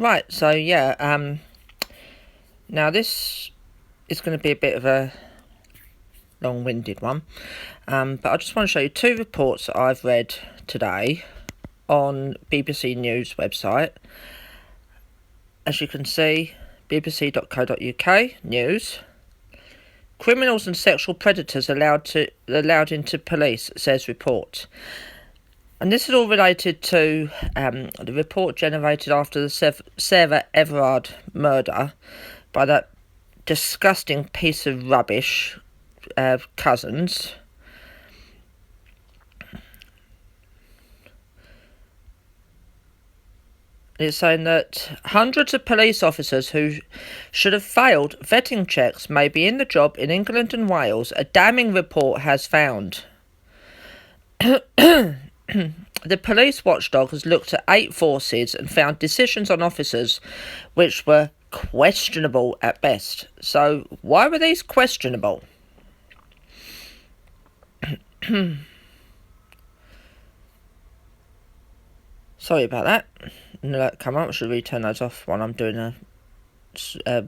Right, so yeah, now this is going to be a bit of a long-winded one, but I just want to show you two reports that I've read today on BBC News website. As you can see, bbc.co.uk news. Criminals and sexual predators allowed into police, says report. And this is all related to the report generated after the Sarah Everard murder by that disgusting piece of rubbish, Cousins. It's saying that hundreds of police officers who should have failed vetting checks may be in the job in England and Wales, a damning report has found. The police watchdog has looked at 8 forces and found decisions on officers which were questionable at best. So why were these questionable? Sorry about that. Come on, I should really turn those off while I'm doing a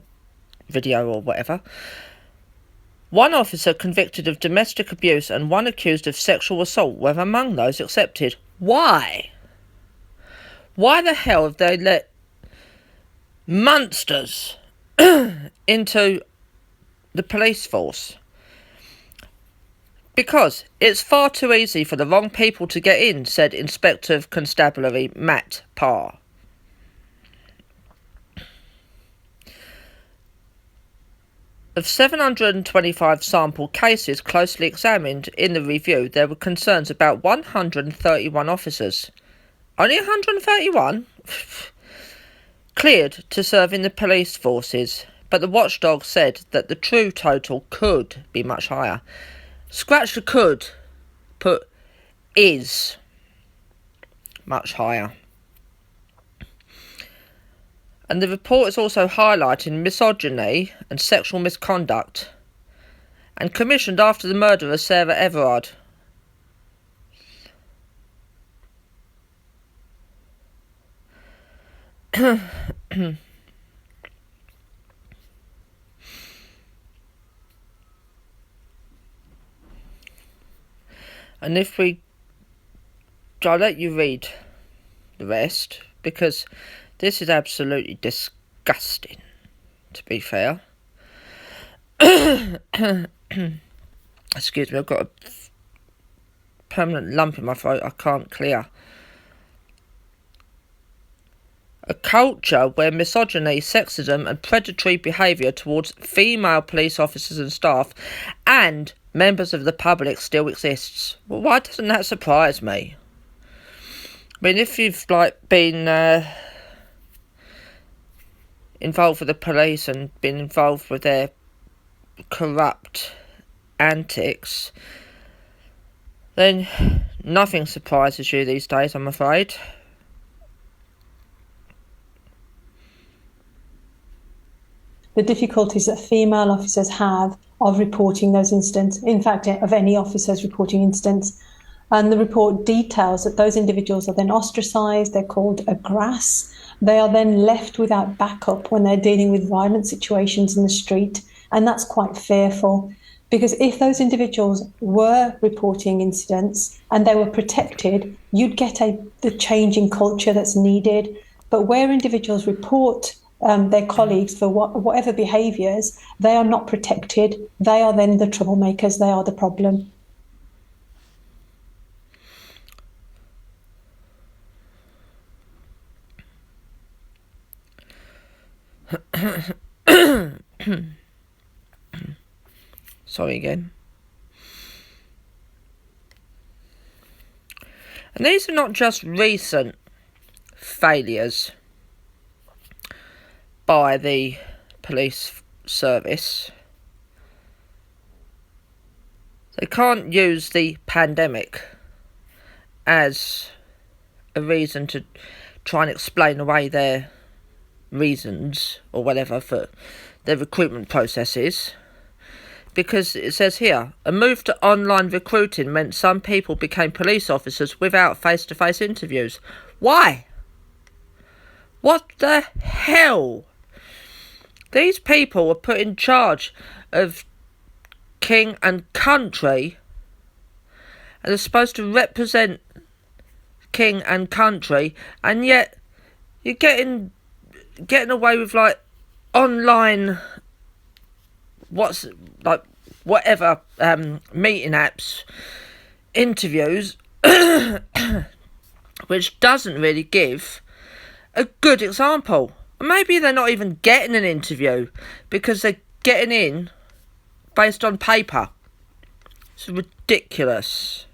video or whatever. One officer convicted of domestic abuse and one accused of sexual assault were among those accepted. Why? Why the hell have they let monsters into the police force? Because it's far too easy for the wrong people to get in, said Inspector of Constabulary Matt Parr. Of 725 sample cases closely examined in the review, there were concerns about 131 officers. Only 131? Cleared to serve in the police forces, but the watchdog said that the true total could be much higher. Scratch the could, put is much higher. And the report is also highlighting misogyny and sexual misconduct, and commissioned after the murder of Sarah Everard. And I'll let you read the rest, because this is absolutely disgusting, to be fair. Excuse me, I've got a permanent lump in my throat I can't clear. A culture where misogyny, sexism and predatory behaviour towards female police officers and staff and members of the public still exists. Well, why doesn't that surprise me? I mean, if you've been involved with the police and been involved with their corrupt antics, then nothing surprises you these days, I'm afraid. The difficulties that female officers have of reporting those incidents, in fact, of any officers reporting incidents. And the report details that those individuals are then ostracised, they're called a grass. They are then left without backup when they're dealing with violent situations in the street. And that's quite fearful, because if those individuals were reporting incidents and they were protected, you'd get the change in culture that's needed. But where individuals report their colleagues for whatever behaviours, they are not protected. They are then the troublemakers. They are the problem. Sorry again. And these are not just recent failures by the police service. They can't use the pandemic as a reason to try and explain away their reasons or whatever for their recruitment processes, because it says here, a move to online recruiting meant some people became police officers without face-to-face interviews. Why? What the hell? These people were put in charge of king and country, and are supposed to represent king and country, and yet you're getting away with like online whatever meeting apps interviews which doesn't really give a good example. Maybe they're not even getting an interview because they're getting in based on paper. It's ridiculous.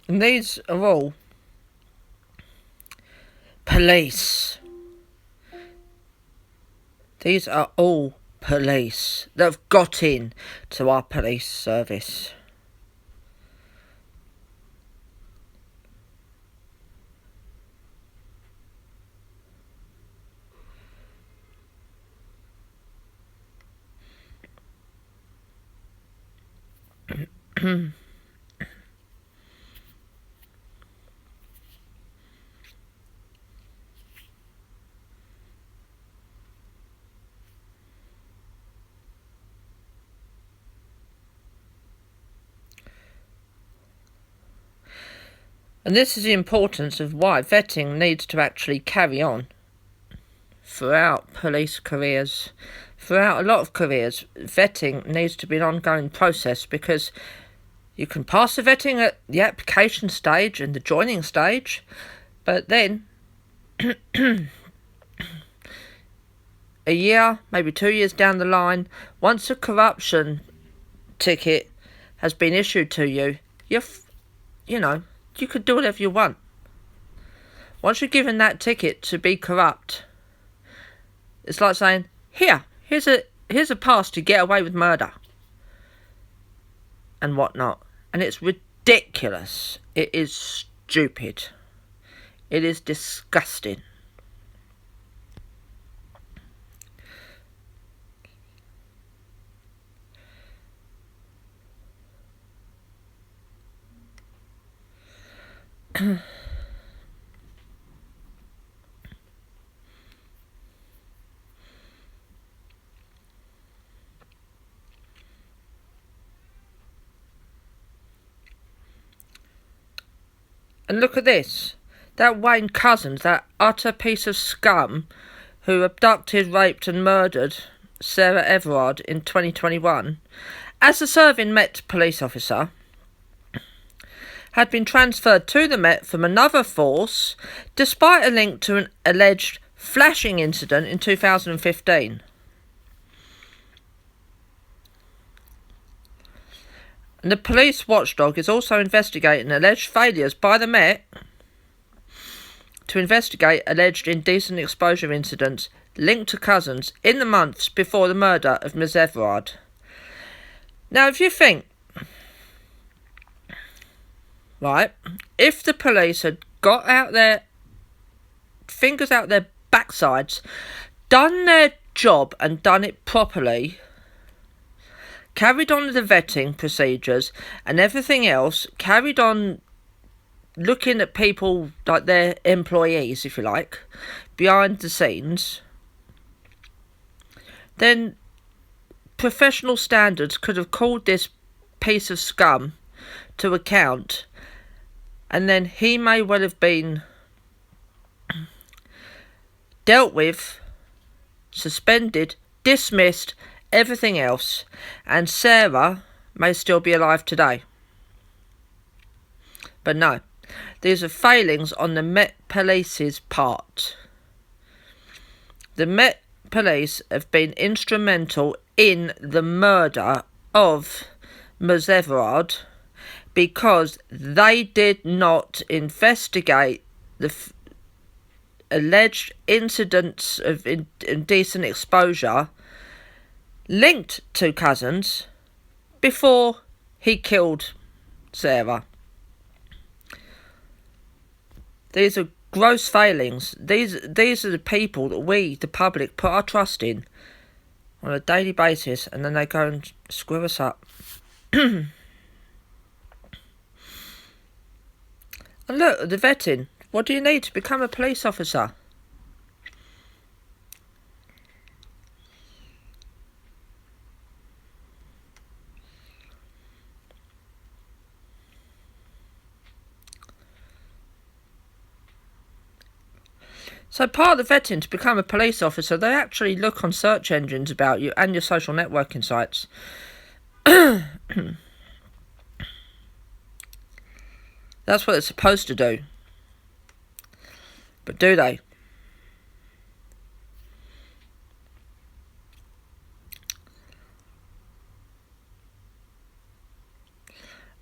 And these are all police. These are all police that have got in to our police service. And this is the importance of why vetting needs to actually carry on throughout police careers. Throughout a lot of careers, vetting needs to be an ongoing process, because you can pass the vetting at the application stage and the joining stage, but then a year, maybe 2 years down the line, once a corruption ticket has been issued to you, you could do whatever you want. Once you're given that ticket to be corrupt, it's like saying, here's a pass to get away with murder and whatnot. And it's ridiculous. It is stupid. It is disgusting. And look at this. That Wayne Couzens, that utter piece of scum who abducted, raped and murdered Sarah Everard in 2021, as a serving Met police officer, had been transferred to the Met from another force despite a link to an alleged flashing incident in 2015. And the police watchdog is also investigating alleged failures by the Met to investigate alleged indecent exposure incidents linked to Couzens in the months before the murder of Ms Everard. Now, if you think, right, if the police had got out their fingers out their backsides, done their job and done it properly, carried on with the vetting procedures and everything else, carried on looking at people like their employees, if you like, behind the scenes, then professional standards could have called this piece of scum to account, and then he may well have been dealt with, suspended, dismissed, everything else, and Sarah may still be alive today. But no, these are failings on the Met Police's part. The Met Police have been instrumental in the murder of Ms. Everard because they did not investigate the alleged incidents of indecent exposure linked to Cousins before he killed Sarah. These are gross failings. These are the people that we, the public, put our trust in on a daily basis, and then they go and screw us up. And look, the vetting. What do you need to become a police officer? So part of the vetting to become a police officer, they actually look on search engines about you and your social networking sites. That's what it's supposed to do. But do they?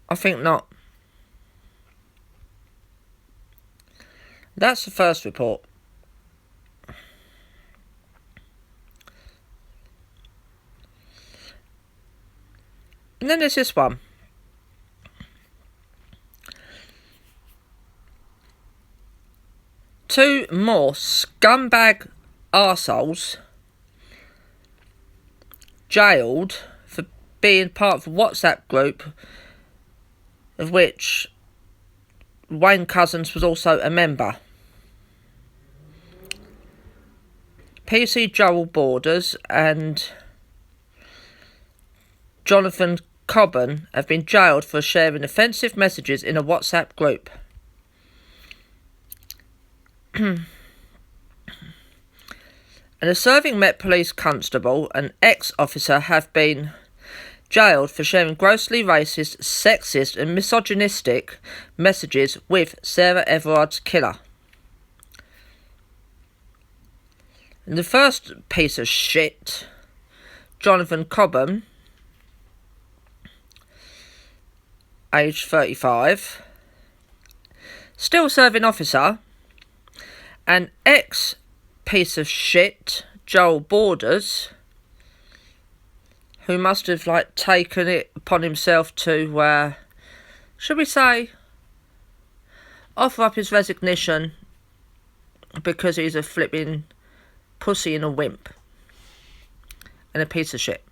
I think not. That's the first report. And then there's this one. Two more scumbag arseholes jailed for being part of a WhatsApp group of which Wayne Cousins was also a member. PC Joel Borders and Jonathan Cobban have been jailed for sharing offensive messages in a WhatsApp group. And a serving Met Police constable and ex-officer have been jailed for sharing grossly racist, sexist and misogynistic messages with Sarah Everard's killer. And the first piece of shit, Jonathan Cobban, aged 35, still serving officer, and ex-piece of shit, Joel Borders, who must have taken it upon himself to, should we say, offer up his resignation because he's a flipping pussy and a wimp and a piece of shit.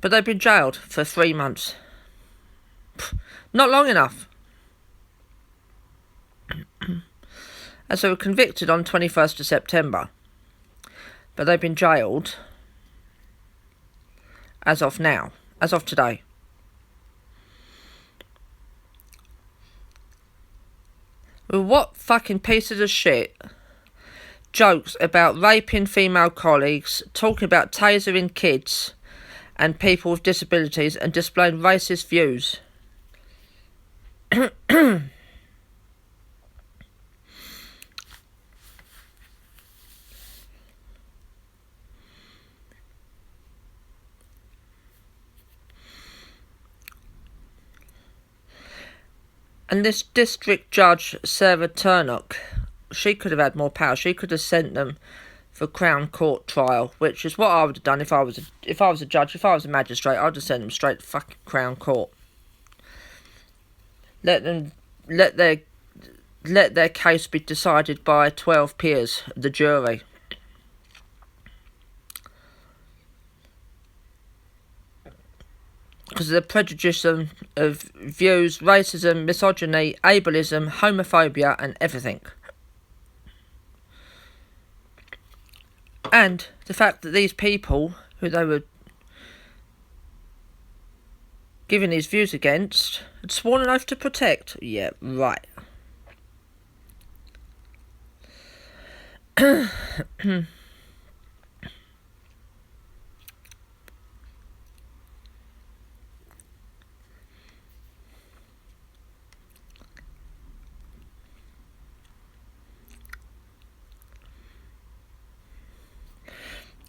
But they've been jailed for 3 months. Not long enough. As they were convicted on 21st of September. But they've been jailed as of now. As of today. Well, what fucking pieces of shit jokes about raping female colleagues, talking about tasering kids and people with disabilities and displaying racist views. And this district judge, Sarah Turnock, she could have had more power. She could have sent them for Crown Court trial, which is what I would have done if I was a judge, if I was a magistrate. I'd have sent them straight to fucking Crown Court. Let their case be decided by 12 peers, the jury. Because of the prejudice of views, racism, misogyny, ableism, homophobia and everything. And the fact that these people, who they were giving these views against, had sworn an oath to protect. Yeah, right.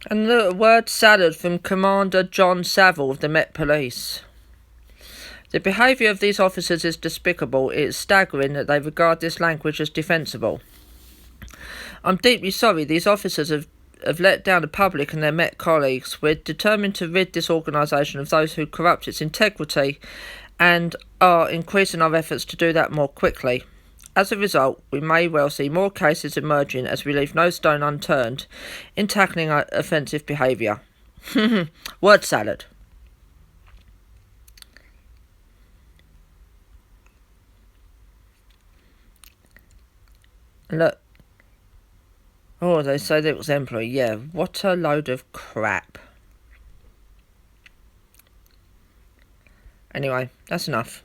And the word salad from Commander John Saville of the Met Police. The behaviour of these officers is despicable. It is staggering that they regard this language as defensible. I'm deeply sorry these officers have let down the public and their Met colleagues. We're determined to rid this organisation of those who corrupt its integrity and are increasing our efforts to do that more quickly. As a result, we may well see more cases emerging as we leave no stone unturned in tackling offensive behaviour. Word salad. Look. Oh, they say that it was employee. Yeah, what a load of crap. Anyway, that's enough.